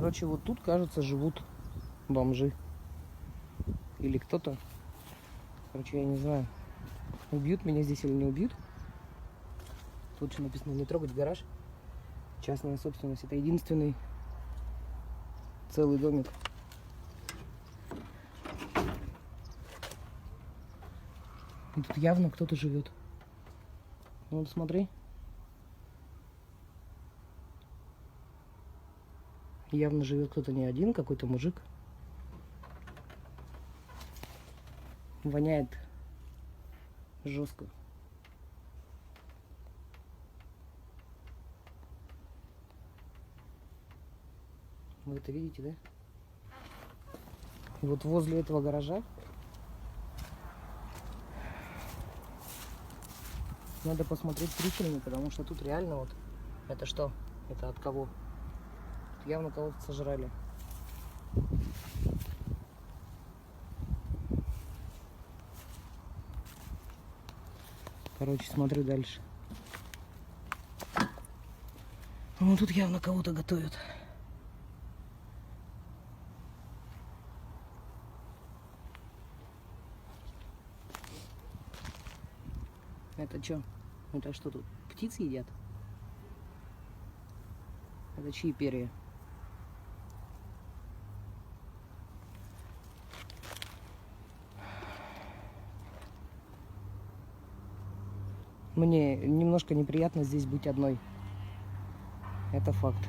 Короче, вот тут, кажется, живут бомжи. Или кто-то. Короче, я не знаю, убьют меня здесь или не убьют. Тут еще написано «Не трогать гараж». Частная собственность. Это единственный целый домик. И тут явно кто-то живет. Ну, вот смотри. Явно живет кто-то не один, какой-то мужик. Воняет жестко. Вы это видите, да? И вот возле этого гаража надо посмотреть пристально, потому что тут реально вот... Это что? Это от кого? Тут явно кого-то сожрали. Короче, смотрю дальше. Ну, тут явно кого-то готовят. Это что? Это что тут? Птицы едят? Это чьи перья? Мне немножко неприятно здесь быть одной. Это факт.